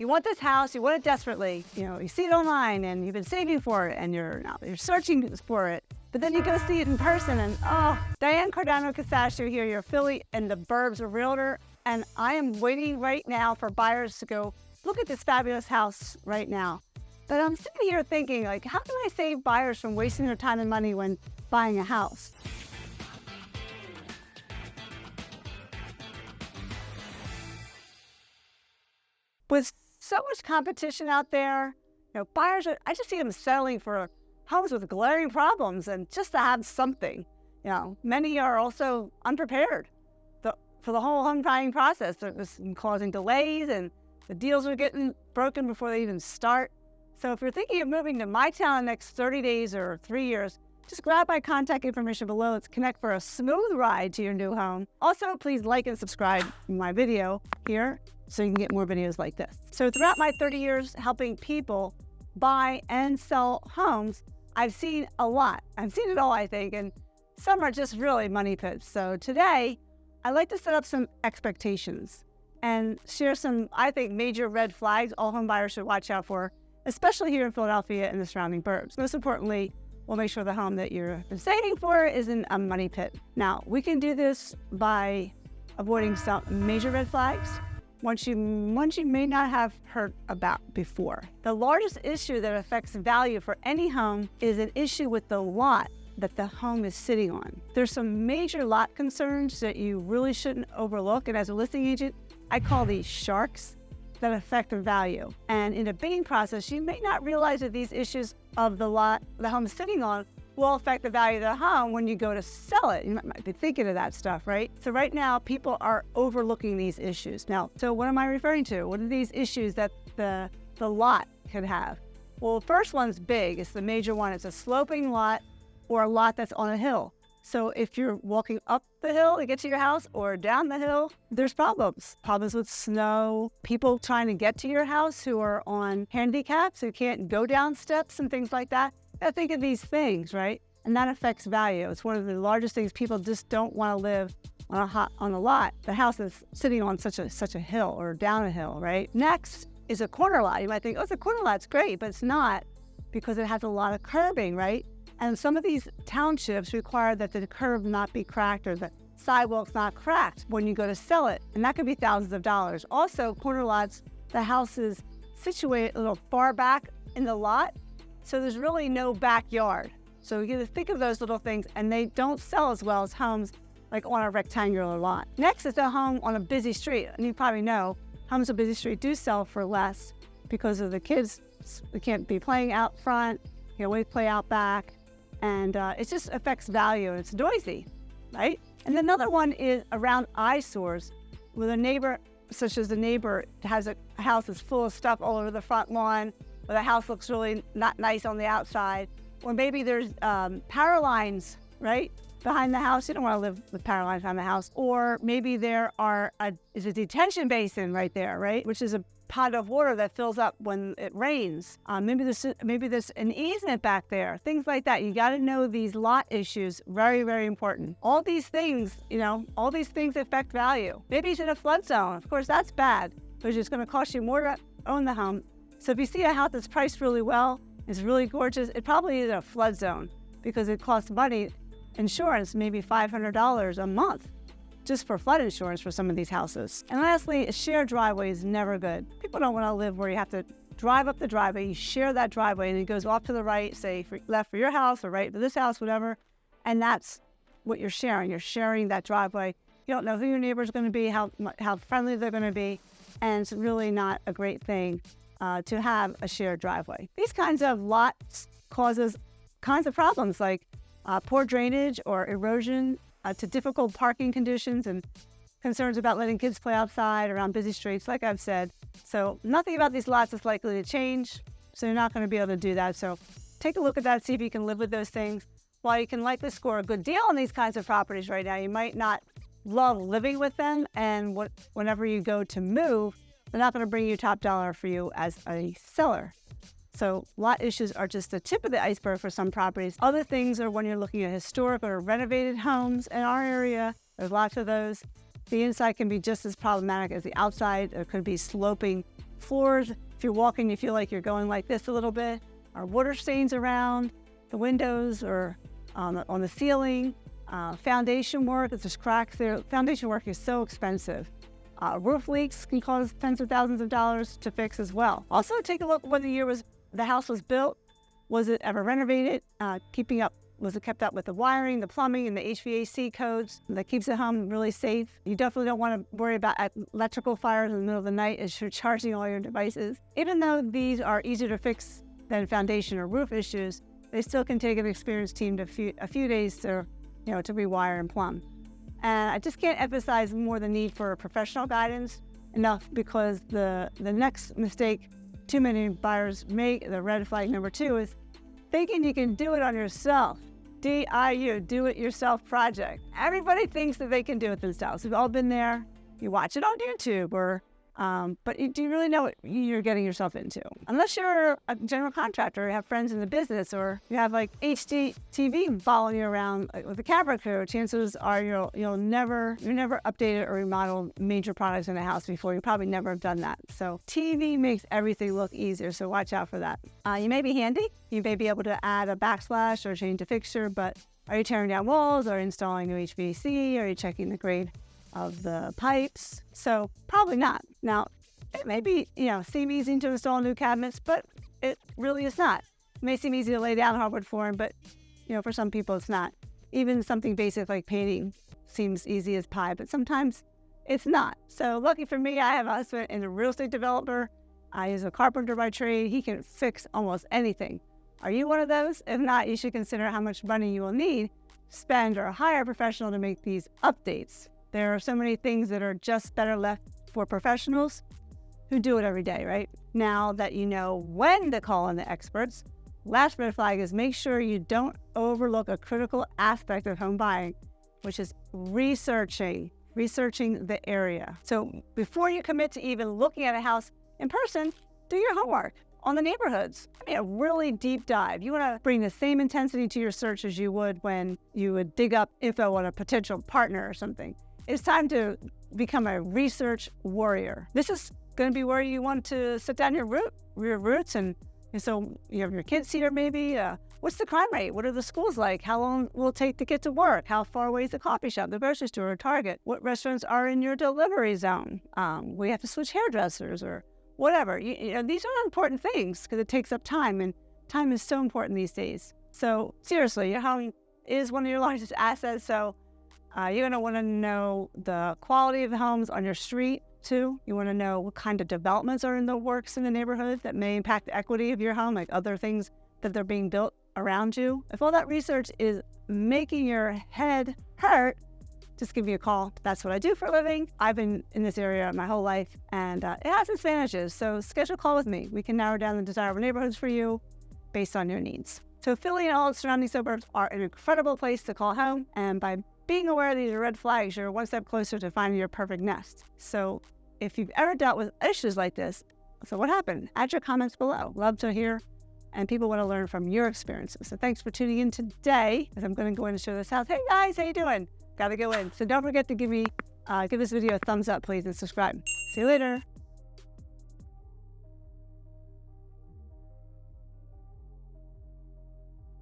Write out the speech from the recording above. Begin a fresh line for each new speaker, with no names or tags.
You want this house, you want it desperately. You see it online and you've been saving for it and you're searching for it. But then you go see it in person and Diane Cardano-Casacio here, your Philly and the Burbs realtor. And I am waiting right now for buyers to go look at this fabulous house right now. But I'm sitting here thinking, like, how can I save buyers from wasting their time and money when buying a house? With so much competition out there, buyers I just see them settling for homes with glaring problems and just to have something. Many are also unprepared for the whole home buying process. It's causing delays and the deals are getting broken before they even start. So if you're thinking of moving to my town in the next 30 days or 3 years, just grab my contact information below. Let's connect for a smooth ride to your new home. Also, please like and subscribe to my video here so you can get more videos like this. So throughout my 30 years helping people buy and sell homes, I've seen a lot. I've seen it all, I think, and some are just really money pits. So today, I'd like to set up some expectations and share some, I think, major red flags all home buyers should watch out for, especially here in Philadelphia and the surrounding burbs. Most importantly, we'll make sure the home that you're saving for isn't a money pit. Now, we can do this by avoiding some major red flags, ones you may not have heard about before. The largest issue that affects value for any home is an issue with the lot that the home is sitting on. There's some major lot concerns that you really shouldn't overlook, and as a listing agent, I call these sharks that affect the value. And in a bidding process, you may not realize that these issues of the lot the home is sitting on will affect the value of the home when you go to sell it. You might be thinking of that stuff, right? So right now, people are overlooking these issues. Now, so what am I referring to? What are these issues that the lot could have? Well, the first one's big. It's the major one. It's a sloping lot or a lot that's on a hill. So if you're walking up the hill to get to your house or down the hill, there's problems. Problems with snow, people trying to get to your house who are on handicaps, who can't go down steps and things like that. I think of these things, right? And that affects value. It's one of the largest things. People just don't want to live on a lot. The house is sitting on such a hill or down a hill, right? Next is a corner lot. You might think, oh, it's a corner lot, it's great, but it's not because it has a lot of curbing, right? And some of these townships require that the curb not be cracked or the sidewalks not cracked when you go to sell it. And that could be thousands of dollars. Also, corner lots, the house is situated a little far back in the lot, so there's really no backyard. So you gotta think of those little things, and they don't sell as well as homes like on a rectangular lot. Next is a home on a busy street. And you probably know homes on a busy street do sell for less because of the kids. They can't be playing out front, we play out back. And it just affects value, and it's noisy, right? And another one is around eyesores, with a neighbor, such as the neighbor has a house that's full of stuff all over the front lawn, or the house looks really not nice on the outside, or maybe there's power lines, right, behind the house. You don't want to live with power lines behind the house. Or maybe there is a detention basin right there, right, which is a pot of water that fills up when it rains. Maybe there's an easement back there, things like that. You got to know these lot issues, very, very important. All these things, all these things affect value. Maybe it's in a flood zone. Of course, that's bad, because it's going to cost you more to own the home. So if you see a house that's priced really well, it's really gorgeous, it probably is a flood zone because it costs money, insurance, maybe $500 a month. Just for flood insurance for some of these houses. And lastly, a shared driveway is never good. People don't want to live where you have to drive up the driveway, you share that driveway, and it goes off to the right, say left for your house or right for this house, whatever. And that's what you're sharing. You're sharing that driveway. You don't know who your neighbor's going to be, how friendly they're going to be, and it's really not a great thing to have a shared driveway. These kinds of lots causes kinds of problems like poor drainage or erosion, to difficult parking conditions and concerns about letting kids play outside around busy streets, like I've said. So nothing about these lots is likely to change, so you're not going to be able to do that. So take a look at that, see if you can live with those things. While you can likely score a good deal on these kinds of properties right now, you might not love living with them, and whenever you go to move, they're not going to bring you top dollar for you as a seller. So lot issues are just the tip of the iceberg for some properties. Other things are when you're looking at historic or renovated homes in our area. There's lots of those. The inside can be just as problematic as the outside. There could be sloping floors, if you're walking, you feel like you're going like this a little bit. Are water stains around the windows or on the ceiling? Foundation work, if there's cracks there. Foundation work is so expensive. Roof leaks can cost tens of thousands of dollars to fix as well. Also, take a look when the house was built. Was it ever renovated? Was it kept up with the wiring, the plumbing, and the HVAC codes that keeps the home really safe? You definitely don't want to worry about electrical fires in the middle of the night as you're charging all your devices. Even though these are easier to fix than foundation or roof issues, they still can take an experienced team to a few days to rewire and plumb. And I just can't emphasize more the need for professional guidance enough, because the next mistake too many buyers make, the red flag number 2, is thinking you can do it on yourself. DIU, do it yourself project. Everybody thinks that they can do it themselves. We've all been there. You watch it on YouTube but do you really know what you're getting yourself into? Unless you're a general contractor, or have friends in the business, or you have like HDTV following you around with a camera crew, chances are you're never updated or remodeled major products in the house before. You probably never have done that. So TV makes everything look easier, so watch out for that. You may be handy. You may be able to add a backsplash or change a fixture, but are you tearing down walls or installing new HVAC? Are you checking the grade of the pipes? So probably not. Now, it may be, seem easy to install new cabinets, but it really is not. It may seem easy to lay down hardwood flooring, but for some people it's not. Even something basic like painting seems easy as pie, but sometimes it's not. So lucky for me, I have a husband and a real estate developer. He's a carpenter by trade. He can fix almost anything. Are you one of those? If not, you should consider how much money you will need to spend or hire a professional to make these updates. There are so many things that are just better left for professionals who do it every day, right? Now that you know when to call on the experts, last red flag is make sure you don't overlook a critical aspect of home buying, which is researching the area. So before you commit to even looking at a house in person, do your homework on the neighborhoods. A really deep dive. You want to bring the same intensity to your search as you would when you would dig up info on a potential partner or something. It's time to become a research warrior. This is going to be where you want to set down your roots. And so you have your kids here maybe. What's the crime rate? What are the schools like? How long will it take to get to work? How far away is the coffee shop, the grocery store, or Target? What restaurants are in your delivery zone? We have to switch hairdressers or whatever. These are important things because it takes up time, and time is so important these days. So seriously, your home is one of your largest assets. So you're going to want to know the quality of the homes on your street, too. You want to know what kind of developments are in the works in the neighborhood that may impact the equity of your home, like other things that are being built around you. If all that research is making your head hurt, just give me a call. That's what I do for a living. I've been in this area my whole life, and it has its advantages. So schedule a call with me. We can narrow down the desirable neighborhoods for you based on your needs. So Philly and all its surrounding suburbs are an incredible place to call home, and by being aware of these red flags, you're one step closer to finding your perfect nest. So if you've ever dealt with issues like this, so what happened? Add your comments below. Love to hear, and people want to learn from your experiences. So thanks for tuning in today, as I'm going to go in and show this house. Hey guys, how you doing? Got to go in. So don't forget to give this video a thumbs up, please, and subscribe. See you later.